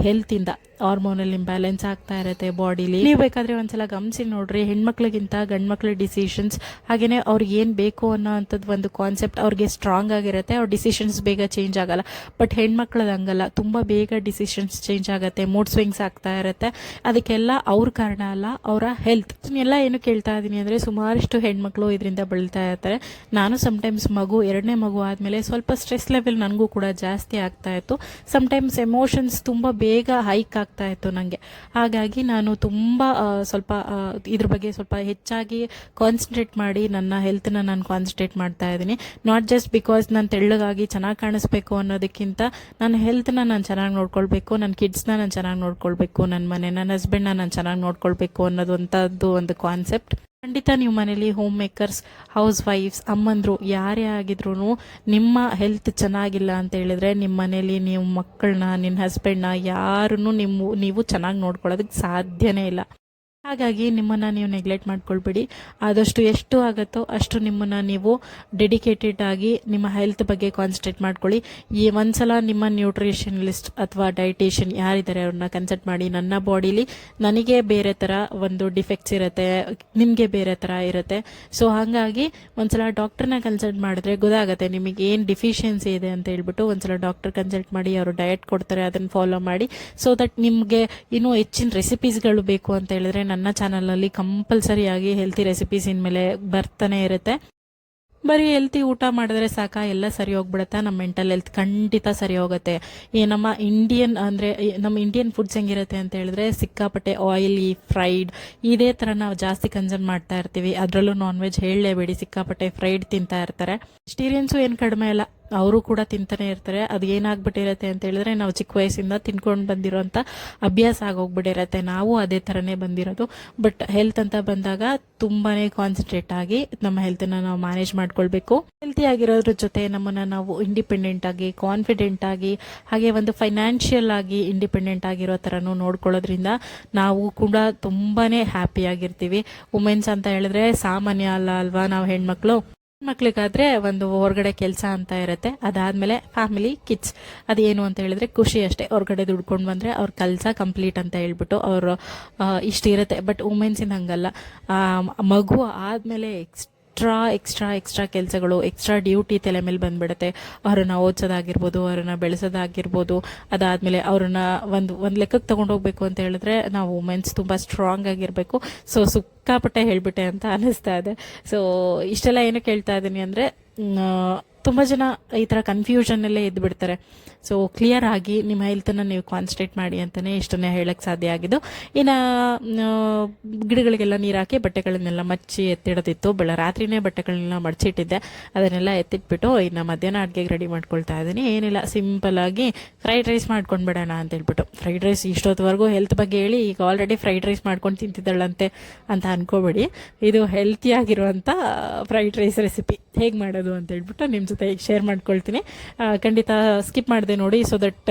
ಹೆಲ್ತಿಂದ. ಹಾರ್ಮೋನಲ್ ಇಂಬ್ಯಾಲೆನ್ಸ್ ಆಗ್ತಾ ಇರುತ್ತೆ ಬಾಡಿಲಿ. ನೀವು ಬೇಕಾದರೆ ಒಂದ್ಸಲ ಗಮನಿಸಿ ನೋಡ್ರಿ, ಹೆಣ್ಮಕ್ಳಿಗಿಂತ ಗಂಡ್ಮಕ್ಳ ಡಿಸಿಷನ್ಸ್ ಹಾಗೆಯೇ ಅವ್ರಿಗೆ ಏನು ಬೇಕು ಅನ್ನೋ ಅಂಥದ್ದು ಒಂದು ಕಾನ್ಸೆಪ್ಟ್ ಅವ್ರಿಗೆ ಸ್ಟ್ರಾಂಗ್ ಆಗಿರುತ್ತೆ. ಅವ್ರ ಡಿಸಿಷನ್ಸ್ ಬೇಗ ಚೇಂಜ್ ಆಗಲ್ಲ. ಬಟ್ ಹೆಣ್ಮಕ್ಳದ್ದು ಹಂಗಲ್ಲ, ತುಂಬ ಬೇಗ ಡಿಸಿಷನ್ಸ್ ಚೇಂಜ್ ಆಗುತ್ತೆ, ಮೂಡ್ ಸ್ವಿಂಗ್ಸ್ ಆಗ್ತಾ ಇರುತ್ತೆ. ಅದಕ್ಕೆಲ್ಲ ಅವ್ರ ಕಾರಣ ಅಲ್ಲ, ಅವರ ಹೆಲ್ತ್. ಎಲ್ಲ ಏನು ಕೇಳ್ತಾ ಇದ್ದೀನಿ ಅಂದರೆ, ಸುಮಾರಷ್ಟು ಹೆಣ್ಮಕ್ಳು ಇದರಿಂದ ಬಳಲ್ತಾ ಇರ್ತಾರೆ. ನಾನು ಸಮಟೈಮ್ಸ್ ಎರಡನೇ ಮಗು ಆದಮೇಲೆ ಸ್ವಲ್ಪ ಸ್ಟ್ರೆಸ್ ಲೆವೆಲ್ ನನಗೂ ಕೂಡ ಜಾಸ್ತಿ ಆಗ್ತಾ ಇತ್ತು. ಸಮಟೈಮ್ಸ್ ಎಮೋಷನ್ಸ್ ತುಂಬ ಬೇಗ ಹೈಕ್ ಆಗ್ತಾ ಇತ್ತು ನನಗೆ. ಹಾಗಾಗಿ ನಾನು ತುಂಬ ಸ್ವಲ್ಪ ಇದ್ರ ಬಗ್ಗೆ ಸ್ವಲ್ಪ ಹೆಚ್ಚಾಗಿ ಕಾನ್ಸಂಟ್ರೇಟ್ ಮಾಡಿ ನನ್ನ ಹೆಲ್ತನ್ನ ನಾನು ಕಾನ್ಸಂಟ್ರೇಟ್ ಮಾಡ್ತಾ ಇದ್ದೀನಿ. ನಾಟ್ ಜಸ್ಟ್ ಬಿಕಾಸ್ ನಾನು ತೆಳ್ಳಗಾಗಿ ಚೆನ್ನಾಗಿ ಕಾಣಿಸ್ಬೇಕು ಅನ್ನೋದಕ್ಕಿಂತ ನನ್ನ ಹೆಲ್ತ್ನ ನಾನು ಚೆನ್ನಾಗಿ ನೋಡ್ಕೊಳ್ಬೇಕು, ನನ್ನ ಕಿಡ್ಸ್ನ ನಾನು ಚೆನ್ನಾಗಿ ನೋಡ್ಕೊಳ್ಬೇಕು, ನನ್ನ ಮನೆ, ನನ್ನ ಹಸ್ಬೆಂಡ್ನ ನಾನು ಚೆನ್ನಾಗಿ ನೋಡ್ಕೊಳ್ಬೇಕು ಅನ್ನೋದಂಥದ್ದು ಒಂದು ಕಾನ್ಸೆಪ್ಟ್. ಖಂಡಿತ ನೀವು ಮನೇಲಿ ಹೋಮ್ ಮೇಕರ್ಸ್, ಹೌಸ್ ವೈಫ್ಸ್, ಅಮ್ಮಂದರು ಯಾರೇ ಆಗಿದ್ರು ನಿಮ್ಮ ಹೆಲ್ತ್ ಚೆನ್ನಾಗಿಲ್ಲ ಅಂತ ಹೇಳಿದ್ರೆ ನಿಮ್ಮ ಮನೇಲಿ ನೀವು ಮಕ್ಕಳನ್ನ, ನಿನ್ನ ಹಸ್ಬೆಂಡ್ನ ಯಾರನ್ನು ನೀವು ಚೆನ್ನಾಗಿ ನೋಡ್ಕೊಳ್ಳೋದಕ್ಕೆ ಸಾಧ್ಯನೇ ಇಲ್ಲ. ಹಾಗಾಗಿ ನಿಮ್ಮನ್ನು ನೀವು ನೆಗ್ಲೆಕ್ಟ್ ಮಾಡ್ಕೊಳ್ಬೇಡಿ. ಆದಷ್ಟು ಎಷ್ಟು ಆಗುತ್ತೋ ಅಷ್ಟು ನಿಮ್ಮನ್ನು ನೀವು ಡೆಡಿಕೇಟೆಡ್ ಆಗಿ ನಿಮ್ಮ ಹೆಲ್ತ್ ಬಗ್ಗೆ ಕಾನ್ಸಂಟ್ರೇಟ್ ಮಾಡ್ಕೊಳ್ಳಿ. ಈ ಒಂದ್ಸಲ ನಿಮ್ಮ ನ್ಯೂಟ್ರಿಷನಲಿಸ್ಟ್ ಅಥವಾ ಡೈಟಿಷಿಯನ್ ಯಾರಿದ್ದಾರೆ ಅವ್ರನ್ನ ಕನ್ಸಲ್ಟ್ ಮಾಡಿ. ನನ್ನ ಬಾಡಿಲಿ ನನಗೆ ಬೇರೆ ಥರ ಒಂದು ಡಿಫೆಕ್ಟ್ಸ್ ಇರುತ್ತೆ, ನಿಮಗೆ ಬೇರೆ ಥರ ಇರುತ್ತೆ. ಸೊ ಹಾಗಾಗಿ ಒಂದ್ಸಲ ಡಾಕ್ಟರ್ನ ಕನ್ಸಲ್ಟ್ ಮಾಡಿದ್ರೆ ಗೊತ್ತಾಗುತ್ತೆ ನಿಮಗೆ ಏನು ಡಿಫಿಷಿಯನ್ಸಿ ಇದೆ ಅಂತ ಹೇಳ್ಬಿಟ್ಟು. ಒಂದ್ಸಲ ಡಾಕ್ಟರ್ ಕನ್ಸಲ್ಟ್ ಮಾಡಿ, ಅವರು ಡಯಟ್ ಕೊಡ್ತಾರೆ, ಅದನ್ನು ಫಾಲೋ ಮಾಡಿ. ಸೊ ದಟ್ ನಿಮಗೆ ಇನ್ನೂ ಹೆಚ್ಚಿನ ರೆಸಿಪೀಸ್ಗಳು ಬೇಕು ಅಂತ ಹೇಳಿದ್ರೆ ನನ್ನ ಚಾನಲಲ್ಲಿ ಕಂಪಲ್ಸರಿಯಾಗಿ ಹೆಲ್ತಿ ರೆಸಿಪೀಸ್ ಇನ್ಮೇಲೆ ಬರ್ತಾನೆ ಇರುತ್ತೆ. ಬರೀ ಹೆಲ್ತಿ ಊಟ ಮಾಡಿದ್ರೆ ಸಾಕ ಎಲ್ಲ ಸರಿ ಹೋಗ್ಬಿಡುತ್ತೆ, ನಮ್ಮ ಮೆಂಟಲ್ ಹೆಲ್ತ್ ಖಂಡಿತ ಸರಿ ಹೋಗುತ್ತೆ. ನಮ್ಮ ಇಂಡಿಯನ್ ಫುಡ್ಸ್ ಹೆಂಗಿರುತ್ತೆ ಅಂತ ಹೇಳಿದ್ರೆ ಸಿಕ್ಕಾಪಟ್ಟೆ ಆಯಿಲಿ, ಫ್ರೈಡ್ ಇದೇ ಥರ ನಾವು ಜಾಸ್ತಿ ಕನ್ಸೂಮ್ ಮಾಡ್ತಾ ಇರ್ತೀವಿ. ಅದರಲ್ಲೂ ನಾನ್ ವೆಜ್ ಹೇಳಲೇಬೇಡಿ, ಸಿಕ್ಕಾಪಟ್ಟೆ ಫ್ರೈಡ್ ತಿಂತಾ ಇರ್ತಾರೆ. ವೆಜಿಟೇರಿಯನ್ಸು ಏನು ಕಡಿಮೆ ಇಲ್ಲ, ಅವರು ಕೂಡ ತಿಂತಾನೆ ಇರ್ತಾರೆ. ಅದು ಏನಾಗ್ಬಿಟ್ಟಿರತ್ತೆ ಅಂತ ಹೇಳಿದ್ರೆ ನಾವು ಚಿಕ್ಕ ವಯಸ್ಸಿಂದ ತಿನ್ಕೊಂಡು ಬಂದಿರೋಂಥ ಅಭ್ಯಾಸ ಆಗೋಗ್ಬಿಟ್ಟಿರತ್ತೆ. ನಾವು ಅದೇ ಥರನೇ ಬಂದಿರೋದು. ಬಟ್ ಹೆಲ್ತ್ ಅಂತ ಬಂದಾಗ ತುಂಬಾ ಕಾನ್ಸಂಟ್ರೇಟ್ ಆಗಿ ನಮ್ಮ ಹೆಲ್ತನ್ನು ನಾವು ಮ್ಯಾನೇಜ್ ಮಾಡ್ಕೊಳ್ಬೇಕು. ಹೆಲ್ತಿ ಆಗಿರೋದ್ರ ಜೊತೆ ನಮ್ಮನ್ನು ನಾವು ಇಂಡಿಪೆಂಡೆಂಟ್ ಆಗಿ, ಕಾನ್ಫಿಡೆಂಟ್ ಆಗಿ, ಹಾಗೆ ಒಂದು ಫೈನಾನ್ಷಿಯಲ್ ಆಗಿ ಇಂಡಿಪೆಂಡೆಂಟ್ ಆಗಿರೋ ಥರನೂ ನೋಡ್ಕೊಳ್ಳೋದ್ರಿಂದ ನಾವು ಕೂಡ ತುಂಬಾ ಹ್ಯಾಪಿಯಾಗಿರ್ತೀವಿ. ವುಮೆನ್ಸ್ ಅಂತ ಹೇಳಿದ್ರೆ ಸಾಮಾನ್ಯ ಅಲ್ಲ ಅಲ್ವಾ. ನಾವು ಮಕ್ಳಿಗಾದ್ರೆ ಒಂದು ಹೊರಗಡೆ ಕೆಲಸ ಅಂತ ಇರುತ್ತೆ, ಅದಾದಮೇಲೆ ಫ್ಯಾಮಿಲಿ, ಕಿಡ್ಸ್, ಅದೇನು ಅಂತ ಹೇಳಿದ್ರೆ ಖುಷಿ ಅಷ್ಟೇ. ಹೊರಗಡೆ ದುಡ್ಕೊಂಡು ಬಂದರೆ ಅವ್ರ ಕೆಲಸ ಕಂಪ್ಲೀಟ್ ಅಂತ ಹೇಳ್ಬಿಟ್ಟು ಅವರು ಇಷ್ಟಿರುತ್ತೆ. ಬಟ್ ವುಮೆನ್ಸಿನ ಹಂಗಲ್ಲ. ಮಗು ಆದಮೇಲೆ ಎಕ್ಸ್ಟ್ರಾ ಕೆಲಸಗಳು, ಎಕ್ಸ್ಟ್ರಾ ಡ್ಯೂಟಿ ತಲೆ ಮೇಲೆ ಬಂದ್ಬಿಡುತ್ತೆ. ಅವ್ರನ್ನ ಓದಿಸೋದಾಗಿರ್ಬೋದು, ಅವ್ರನ್ನ ಬೆಳೆಸೋದಾಗಿರ್ಬೋದು. ಅದಾದಮೇಲೆ ಅವ್ರನ್ನ ಒಂದು ಲೆಕ್ಕಕ್ಕೆ ತೊಗೊಂಡೋಗ್ಬೇಕು ಅಂತ ಹೇಳಿದ್ರೆ ನಾವು ವುಮೆನ್ಸ್ ತುಂಬ ಸ್ಟ್ರಾಂಗ್ ಆಗಿರಬೇಕು. ಸೊ ಸಿಕ್ಕಾಪಟ್ಟೆ ಹೇಳ್ಬಿಟ್ಟೆ ಅಂತ ಅನ್ನಿಸ್ತಾ ಇದೆ. ಸೊ ಇಷ್ಟೆಲ್ಲ ಏನು ಕೇಳ್ತಾ ಇದ್ದೀನಿ ಅಂದರೆ, ತುಂಬ ಜನ ಈ ಥರ ಕನ್ಫ್ಯೂಷನ್ನಲ್ಲೇ ಇದ್ದುಬಿಡ್ತಾರೆ. ಸೊ ಕ್ಲಿಯರ್ ಆಗಿ ನಿಮ್ಮ ಹೆಲ್ತನ್ನು ನೀವು ಕಾನ್ಸಂಟ್ರೇಟ್ ಮಾಡಿ ಅಂತಲೇ ಇಷ್ಟನ್ನೇ ಹೇಳಕ್ಕೆ ಸಾಧ್ಯ ಆಗಿದ್ದು. ಇನ್ನು ಗಿಡಗಳಿಗೆಲ್ಲ ನೀರು ಹಾಕಿ ಬಟ್ಟೆಗಳನ್ನೆಲ್ಲ ಮಚ್ಚಿ ಎತ್ತಿಡೋದಿತ್ತು. ರಾತ್ರಿನೇ ಬಟ್ಟೆಗಳನ್ನೆಲ್ಲ ಮಡಚಿಟ್ಟಿದ್ದೆ, ಅದನ್ನೆಲ್ಲ ಎತ್ತಿಟ್ಬಿಟ್ಟು ಇನ್ನು ಮಧ್ಯಾಹ್ನ ಅಡುಗೆಗೆ ರೆಡಿ ಮಾಡ್ಕೊಳ್ತಾ ಇದ್ದೀನಿ. ಏನಿಲ್ಲ, ಸಿಂಪಲ್ಲಾಗಿ ಫ್ರೈಡ್ ರೈಸ್ ಮಾಡ್ಕೊಂಡ್ಬಿಡೋಣ ಅಂತ ಹೇಳ್ಬಿಟ್ಟು. ಫ್ರೈಡ್ ರೈಸ್ ಇಷ್ಟೊತ್ತವರೆಗೂ ಹೆಲ್ತ್ ಬಗ್ಗೆ ಹೇಳಿ ಈಗ ಆಲ್ರೆಡಿ ಫ್ರೈಡ್ ರೈಸ್ ಮಾಡ್ಕೊಂಡು ತಿಂತಿದ್ದಾಳಂತೆ ಅಂತ ಅನ್ಕೋಬೇಡಿ. ಇದು ಹೆಲ್ತಿಯಾಗಿರುವಂಥ ಫ್ರೈಡ್ ರೈಸ್ ರೆಸಿಪಿ ಹೇಗೆ ಮಾಡೋದು ಅಂತ ಹೇಳ್ಬಿಟ್ಟು ನಿಮ್ಮ ಜೊತೆ ಶೇರ್ ಮಾಡ್ಕೊಳ್ತೀನಿ. ಖಂಡಿತ ಸ್ಕಿಪ್ ಮಾಡಿದೆ ನೋಡಿ. ಸೊ ದಟ್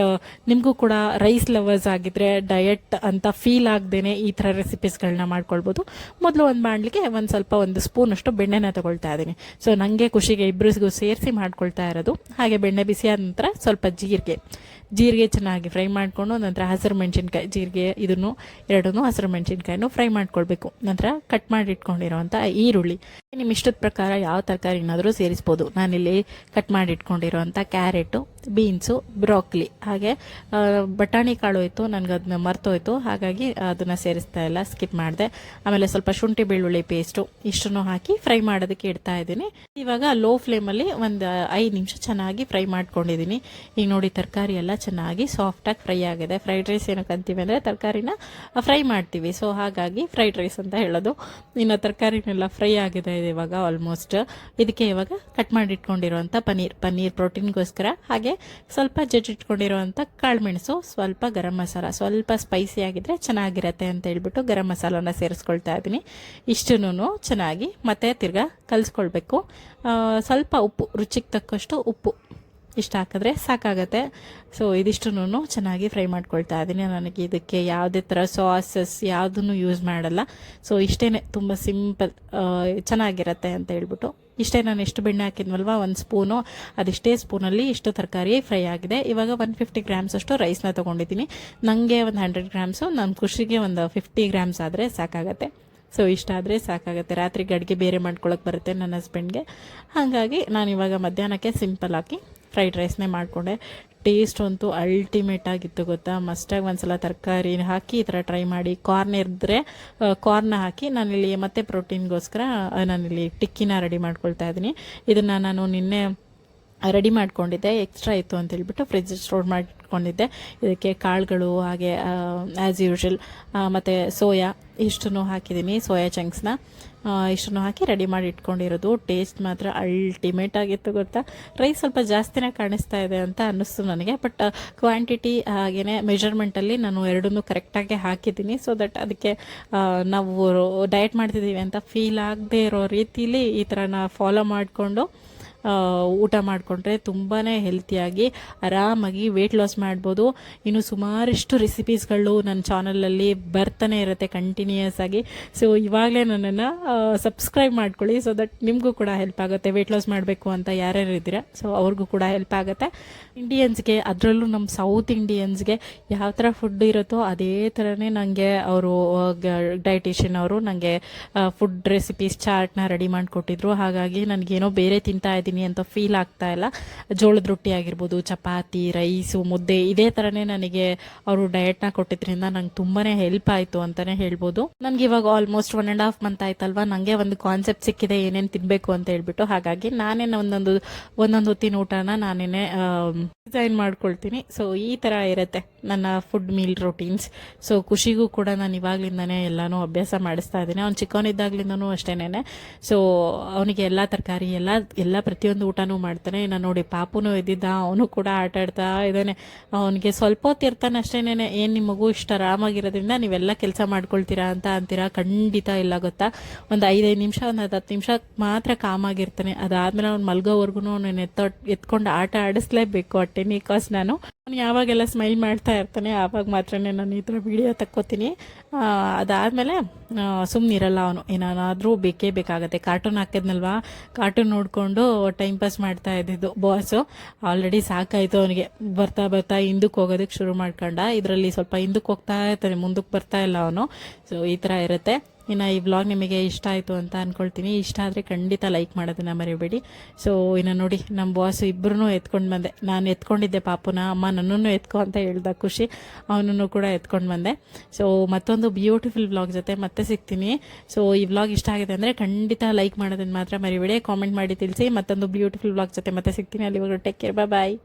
ನಿಮಗೂ ಕೂಡ ರೈಸ್ ಲವರ್ಸ್ ಆಗಿದ್ರೆ ಡಯಟ್ ಅಂತ ಫೀಲ್ ಆಗದೇನೆ ಈ ಥರ ರೆಸಿಪೀಸ್ಗಳನ್ನ ಮಾಡ್ಕೊಳ್ಬೋದು. ಮೊದಲು ಒಂದು ಮಾಡಲಿಕ್ಕೆ ಒಂದು ಸ್ಪೂನಷ್ಟು ಬೆಣ್ಣೆನ ತಗೊಳ್ತಾ ಇದ್ದೀನಿ. ಸೊ ನನಗೆ ಖುಷಿಗೆ ಇಬ್ಬರಿಗೂ ಸೇರಿಸಿ ಮಾಡ್ಕೊಳ್ತಾ ಇರೋದು. ಹಾಗೆ ಬೆಣ್ಣೆ ಬಿಸಿ ಆದ ನಂತರ ಸ್ವಲ್ಪ ಜೀರಿಗೆ ಚೆನ್ನಾಗಿ ಫ್ರೈ ಮಾಡಿಕೊಂಡು, ನಂತರ ಹಸಿರು ಮೆಣಸಿನ್ಕಾಯಿ, ಜೀರಿಗೆ ಎರಡೂ ಹಸಿರು ಮೆಣಸಿನ್ಕಾಯಿನೂ ಫ್ರೈ ಮಾಡ್ಕೊಳ್ಬೇಕು. ನಂತರ ಕಟ್ ಮಾಡಿ ಇಟ್ಕೊಂಡಿರೋವಂಥ ಈರುಳ್ಳಿ, ನಿಮ್ಮ ಇಷ್ಟದ ಪ್ರಕಾರ ಯಾವ ತರಕಾರಿನಾದರೂ ಸೇರಿಸ್ಬೋದು. ನಾನಿಲ್ಲಿ ಕಟ್ ಮಾಡಿ ಇಟ್ಕೊಂಡಿರೋವಂಥ ಕ್ಯಾರೆಟು, ಬೀನ್ಸು, ಬ್ರಾಕ್ಲಿ, ಹಾಗೆ ಬಟಾಣಿ ಕಾಳು ಇತ್ತು, ನನಗೆ ಅದನ್ನ ಮರ್ತೋಯ್ತು, ಹಾಗಾಗಿ ಅದನ್ನು ಸೇರಿಸ್ತಾ ಇಲ್ಲ, ಸ್ಕಿಪ್ ಮಾಡಿದೆ. ಆಮೇಲೆ ಸ್ವಲ್ಪ ಶುಂಠಿ ಬೆಳ್ಳುಳ್ಳಿ ಪೇಸ್ಟು ಇಷ್ಟನ್ನು ಹಾಕಿ ಫ್ರೈ ಮಾಡೋದಕ್ಕೆ ಇಡ್ತಾ ಇದ್ದೀನಿ. ಇವಾಗ ಲೋ ಫ್ಲೇಮಲ್ಲಿ ಒಂದು 5 ನಿಮಿಷ ಚೆನ್ನಾಗಿ ಫ್ರೈ ಮಾಡ್ಕೊಂಡಿದ್ದೀನಿ. ಈಗ ನೋಡಿ ತರಕಾರಿ ಎಲ್ಲ ಚೆನ್ನಾಗಿ ಸಾಫ್ಟಾಗಿ ಫ್ರೈ ಆಗಿದೆ. ಫ್ರೈಡ್ ರೈಸ್ ಏನಕ್ಕೆ ಅಂತೀವಿ ಅಂದರೆ ತರಕಾರಿನ ಫ್ರೈ ಮಾಡ್ತೀವಿ, ಸೊ ಹಾಗಾಗಿ ಫ್ರೈಡ್ ರೈಸ್ ಅಂತ ಹೇಳೋದು. ಇನ್ನು ತರಕಾರಿನೆಲ್ಲ ಫ್ರೈ ಆಗಿದೆ ಇವಾಗ ಆಲ್ಮೋಸ್ಟ್. ಇದಕ್ಕೆ ಇವಾಗ ಕಟ್ ಮಾಡಿ ಇಟ್ಕೊಂಡಿರೋವಂಥ ಪನ್ನೀರ್ ಪ್ರೋಟೀನ್ಗೋಸ್ಕರ, ಹಾಗೆ ಸ್ವಲ್ಪ ಜಜ್ಜಿಟ್ಕೊಂಡಿರೋವಂಥ ಕಾಳುಮೆಣಸು, ಸ್ವಲ್ಪ ಗರಂ ಮಸಾಲ, ಸ್ವಲ್ಪ ಸ್ಪೈಸಿ ಆಗಿದ್ರೆ ಚೆನ್ನಾಗಿರತ್ತೆ ಅಂತ ಹೇಳ್ಬಿಟ್ಟು ಗರಂ ಮಸಾಲನ ಸೇರಿಸ್ಕೊಳ್ತಾ ಇದ್ದೀನಿ. ಇಷ್ಟನ್ನು ಚೆನ್ನಾಗಿ ಮತ್ತೆ ತಿರ್ಗಾ ಕಲಿಸ್ಕೊಳ್ಬೇಕು. ಸ್ವಲ್ಪ ಉಪ್ಪು, ರುಚಿಗೆ ತಕ್ಕಷ್ಟು ಉಪ್ಪು ಇಷ್ಟು ಹಾಕಿದ್ರೆ ಸಾಕಾಗತ್ತೆ. ಸೊ ಇದಿಷ್ಟು ಚೆನ್ನಾಗಿ ಫ್ರೈ ಮಾಡ್ಕೊಳ್ತಾ ಇದ್ದೀನಿ. ನನಗೆ ಇದಕ್ಕೆ ಯಾವುದೇ ಥರ ಸಾಸಸ್ ಯಾವುದನ್ನು ಯೂಸ್ ಮಾಡಲ್ಲ. ಸೊ ಇಷ್ಟೇ, ತುಂಬ ಸಿಂಪಲ್, ಚೆನ್ನಾಗಿರತ್ತೆ ಅಂತ ಹೇಳ್ಬಿಟ್ಟು ಇಷ್ಟೇ. ನಾನು ಎಷ್ಟು ಬೆಣ್ಣೆ ಹಾಕಿದ್ವಲ್ವ, 1 ಸ್ಪೂನು, ಅದಿಷ್ಟೇ ಸ್ಪೂನಲ್ಲಿ ಇಷ್ಟು ತರಕಾರಿ ಫ್ರೈ ಆಗಿದೆ. ಇವಾಗ 150 ಗ್ರಾಮ್ಸ್ ಅಷ್ಟು ರೈಸ್ನ ತೊಗೊಂಡಿದ್ದೀನಿ. ನನಗೆ ಒಂದು 100 ಗ್ರಾಮ್ಸು, ನನ್ನ ಖುಷಿಗೆ ಒಂದು 50 ಗ್ರಾಮ್ಸ್ ಆದರೆ ಸಾಕಾಗತ್ತೆ. ಸೊ ಇಷ್ಟ ಆದರೆ ಸಾಕಾಗುತ್ತೆ. ರಾತ್ರಿಗೆ ಅಡುಗೆ ಬೇರೆ ಮಾಡ್ಕೊಳಕ್ಕೆ ಬರುತ್ತೆ ನನ್ನ ಹಸ್ಬೆಂಡ್ಗೆ. ಹಾಗಾಗಿ ನಾನು ಇವಾಗ ಮಧ್ಯಾಹ್ನಕ್ಕೆ ಸಿಂಪಲ್ ಹಾಕಿ ಫ್ರೈಡ್ ರೈಸ್ನೇ ಮಾಡಿಕೊಂಡೆ. ಟೇಸ್ಟ್ ಅಂತೂ ಅಲ್ಟಿಮೇಟ್ ಆಗಿತ್ತು ಗೊತ್ತಾ. ಮಸ್ಟಾಗಿ ಒಂದ್ಸಲ ತರಕಾರಿ ಹಾಕಿ ಈ ಥರ ಟ್ರೈ ಮಾಡಿ. ಕಾರ್ನ್ ಇದ್ದರೆ ಕಾರ್ನ ಹಾಕಿ ನಾನಿಲ್ಲಿ ಮತ್ತೆ ಪ್ರೋಟೀನ್ಗೋಸ್ಕರ ನಾನಿಲ್ಲಿ ಟಿಕ್ಕಿನ ರೆಡಿ ಮಾಡ್ಕೊಳ್ತಾ ಇದ್ದೀನಿ. ಇದನ್ನು ನಾನು ನಿನ್ನೆ ರೆಡಿ ಮಾಡ್ಕೊಂಡಿದ್ದೆ, ಎಕ್ಸ್ಟ್ರಾ ಇತ್ತು ಅಂತ ಹೇಳ್ಬಿಟ್ಟು ಫ್ರಿಜ್ ಸ್ಟೋರ್ ಮಾಡಿಟ್ಕೊಂಡಿದ್ದೆ. ಇದಕ್ಕೆ ಕಾಳುಗಳು, ಹಾಗೆ ಆ್ಯಸ್ ಯೂಶ್ವಲ್ ಮತ್ತು ಸೋಯಾ ಇಷ್ಟನ್ನು ಹಾಕಿದ್ದೀನಿ, ಸೋಯಾ ಚಂಕ್ಸ್ನ ಇಷ್ಟನ್ನು ಹಾಕಿ ರೆಡಿ ಮಾಡಿ ಇಟ್ಕೊಂಡಿರೋದು. ಟೇಸ್ಟ್ ಮಾತ್ರ ಅಲ್ಟಿಮೇಟ್ ಆಗಿತ್ತು ಗೊತ್ತಾ. ರೈಸ್ ಸ್ವಲ್ಪ ಜಾಸ್ತಿನೇ ಕಾಣಿಸ್ತಾ ಇದೆ ಅಂತ ಅನ್ನಿಸ್ತು ನನಗೆ, ಬಟ್ ಕ್ವಾಂಟಿಟಿ ಹಾಗೆಯೇ ಮೆಜರ್ಮೆಂಟಲ್ಲಿ ನಾನು ಎರಡನ್ನೂ ಕರೆಕ್ಟಾಗಿ ಹಾಕಿದ್ದೀನಿ. ಸೊ ದಟ್ ಅದಕ್ಕೆ ನಾವು ಡಯಟ್ ಮಾಡ್ತಿದ್ದೀವಿ ಅಂತ ಫೀಲ್ ಆಗದೆ ಇರೋ ರೀತಿಲಿ ಈ ಥರ ಫಾಲೋ ಮಾಡಿಕೊಂಡು ಊಟ ಮಾಡಿಕೊಂಡ್ರೆ ತುಂಬಾ ಹೆಲ್ತಿಯಾಗಿ ಆರಾಮಾಗಿ ವೆಯ್ಟ್ ಲಾಸ್ ಮಾಡ್ಬೋದು. ಇನ್ನು ಸುಮಾರಷ್ಟು ರೆಸಿಪೀಸ್ಗಳು ನನ್ನ ಚಾನಲಲ್ಲಿ ಬರ್ತಾನೆ ಇರುತ್ತೆ ಕಂಟಿನ್ಯೂಯಸ್ ಆಗಿ. ಸೊ ಇವಾಗಲೇ ನನ್ನನ್ನು ಸಬ್ಸ್ಕ್ರೈಬ್ ಮಾಡ್ಕೊಳ್ಳಿ, ಸೊ ದಟ್ ನಿಮಗೂ ಕೂಡ ಹೆಲ್ಪ್ ಆಗುತ್ತೆ. ವೆಯ್ಟ್ ಲಾಸ್ ಮಾಡಬೇಕು ಅಂತ ಯಾರ್ಯಾರು ಇದ್ದೀರಾ, ಸೊ ಅವ್ರಿಗೂ ಕೂಡ ಹೆಲ್ಪ್ ಆಗುತ್ತೆ. ಇಂಡಿಯನ್ಸ್ಗೆ, ಅದರಲ್ಲೂ ನಮ್ಮ ಸೌತ್ ಇಂಡಿಯನ್ಸ್ಗೆ ಯಾವ ಥರ ಫುಡ್ ಇರುತ್ತೋ ಅದೇ ಥರನೇ ನನಗೆ ಅವರು ಡೈಟಿಷಿಯನ್ ಅವರು ನನಗೆ ಫುಡ್ ರೆಸಿಪೀಸ್ ಚಾರ್ಟ್ನ ರೆಡಿ ಮಾಡಿಕೊಟ್ಟಿದ್ರು. ಹಾಗಾಗಿ ನನಗೇನೋ ಬೇರೆ ತಿಂತಾ ಇದ್ದೀನಿ ಅಂತ ಫೀಲ್ ಆಗ್ತಾ ಇಲ್ಲ. ಜೋಳದ ರೊಟ್ಟಿ ಆಗಿರ್ಬೋದು, ಚಪಾತಿ, ರೈಸು, ಮುದ್ದೆ, ಇದೇ ಥರನೇ ನನಗೆ ಅವರು ಡಯಟ್ನ ಕೊಟ್ಟಿದ್ರಿಂದ ನಂಗೆ ತುಂಬಾ ಹೆಲ್ಪ್ ಆಯಿತು ಅಂತಲೇ ಹೇಳ್ಬೋದು. ನನಗೆ ಇವಾಗ ಆಲ್ಮೋಸ್ಟ್ 1.5 ಮಂತ್ ಆಯ್ತಲ್ವ, ನನಗೆ ಒಂದು ಕಾನ್ಸೆಪ್ಟ್ ಸಿಕ್ಕಿದೆ ಏನೇನು ತಿನ್ನಬೇಕು ಅಂತ ಹೇಳ್ಬಿಟ್ಟು. ಹಾಗಾಗಿ ನಾನೇ ಒಂದೊಂದು ಹೊತ್ತಿನ ಊಟನ ನಾನೇ ಡಿಸೈನ್ ಮಾಡ್ಕೊಳ್ತೀನಿ. ಸೊ ಈ ಥರ ಇರುತ್ತೆ ನನ್ನ ಫುಡ್ ಮೀಲ್ ರೂಟೀನ್ಸ್. ಸೊ ಖುಷಿಗೂ ಕೂಡ ನಾನು ಇವಾಗಲಿಂದನೇ ಎಲ್ಲನೂ ಅಭ್ಯಾಸ ಮಾಡಿಸ್ತಾ ಇದ್ದೀನಿ. ಅವ್ನು ಚಿಕ್ಕವನಿದ್ದಾಗಲಿಂದನೂ ಅಷ್ಟೇನೆ. ಸೊ ಅವನಿಗೆ ಎಲ್ಲ ತರಕಾರಿ ಎಲ್ಲ ಪ್ರತಿಯೊಂದು ಊಟನೂ ಮಾಡ್ತಾನೆ. ನಾನು ನೋಡಿ ಪಾಪುನೂ ಇದ್ದಿದ್ದ, ಅವನು ಕೂಡ ಆಟ ಆಡ್ತಾ ಇದ್ದಾನೆ. ಅವನಿಗೆ ಸ್ವಲ್ಪ ಹೊತ್ತು ಇರ್ತಾನೆ ಅಷ್ಟೇನೆ. ಏನು ನಿಮ್ಮ ಮಗು ಇಷ್ಟ ಆರಾಮಾಗಿರೋದ್ರಿಂದ ನೀವೆಲ್ಲ ಕೆಲಸ ಮಾಡ್ಕೊಳ್ತೀರಾ ಅಂತ ಅಂತೀರಾ? ಖಂಡಿತ ಇಲ್ಲ ಗೊತ್ತಾ. ಒಂದು 5 ನಿಮಿಷ, ಒಂದು 10 ನಿಮಿಷ ಮಾತ್ರ ಕಾಮಾಗಿರ್ತಾನೆ. ಅದಾದಮೇಲೆ ಅವ್ನು ಮಲ್ಗೋವರೆಗೂ ಅವನು ಎತ್ಕೊಂಡು ಆಟ ಆಡಿಸ್ಲೇಬೇಕು. ಬಿಕಾಸ್ ನಾನು ಯಾವಾಗೆಲ್ಲ ಸ್ಮೈಲ್ ಮಾಡ್ತಾ ಇರ್ತಾನೆ ಆವಾಗ ಮಾತ್ರ ನಾನು ಈ ಥರ ವಿಡಿಯೋ ತಕ್ಕೋತೀನಿ. ಅದಾದಮೇಲೆ ಸುಮ್ಮನಿರಲ್ಲ ಅವನು, ಏನಾದರೂ ಬೇಕೇ ಬೇಕಾಗತ್ತೆ. ಕಾರ್ಟೂನ್ ಹಾಕಿದ್ನಲ್ವಾ, ಕಾರ್ಟೂನ್ ನೋಡಿಕೊಂಡು ಟೈಮ್ ಪಾಸ್ ಮಾಡ್ತಾ ಇದ್ದಿದ್ದು ಬಾಸು. ಆಲ್ರೆಡಿ ಸಾಕಾಯಿತು ಅವನಿಗೆ. ಬರ್ತಾ ಹಿಂದಕ್ಕೆ ಹೋಗೋದಕ್ಕೆ ಶುರು ಮಾಡ್ಕೊಂಡ. ಇದರಲ್ಲಿ ಸ್ವಲ್ಪ ಹಿಂದಕ್ಕೆ ಹೋಗ್ತಾ ಇರ್ತಾನೆ, ಮುಂದಕ್ಕೆ ಬರ್ತಾ ಇಲ್ಲ ಅವನು. ಸೊ ಈ ಥರ ಇರುತ್ತೆ. ಇನ್ನು ಈ ವ್ಲಾಗ್ ನಿಮಗೆ ಇಷ್ಟ ಆಯಿತು ಅಂತ ಅಂದ್ಕೊಳ್ತೀನಿ. ಇಷ್ಟ ಆದರೆ ಖಂಡಿತ ಲೈಕ್ ಮಾಡೋದನ್ನು ಮರಿಬೇಡಿ. ಸೊ ಇನ್ನು ನೋಡಿ, ನಮ್ಮ ಬಾಸು ಇಬ್ಬರೂ ಎತ್ಕೊಂಡು ಬಂದೆ. ನಾನು ಎತ್ಕೊಂಡಿದ್ದೆ ಪಾಪುನ, ಅಮ್ಮ ನನ್ನನ್ನು ಎತ್ಕೊ ಅಂತ ಹೇಳ್ದ ಖುಷಿ, ಅವನನ್ನು ಕೂಡ ಎತ್ಕೊಂಡು ಬಂದೆ. ಸೊ ಮತ್ತೊಂದು ಬ್ಯೂಟಿಫುಲ್ ವ್ಲಾಗ್ ಜೊತೆ ಮತ್ತೆ ಸಿಗ್ತೀನಿ. ಸೊ ಈ ವ್ಲಾಗ್ ಇಷ್ಟ ಆಗಿದೆ ಅಂದರೆ ಖಂಡಿತ ಲೈಕ್ ಮಾಡೋದನ್ನು ಮಾತ್ರ ಮರಿಬೇಡಿ. ಕಾಮೆಂಟ್ ಮಾಡಿ ತಿಳಿಸಿ. ಮತ್ತೊಂದು ಬ್ಯೂಟಿಫುಲ್ ವ್ಲಾಗ್ ಜೊತೆ ಮತ್ತೆ ಸಿಗ್ತೀನಿ. ಅಲ್ಲಿವರೆಗೂ ಟೇಕ್ ಕೇರ್, ಬಾಯ್.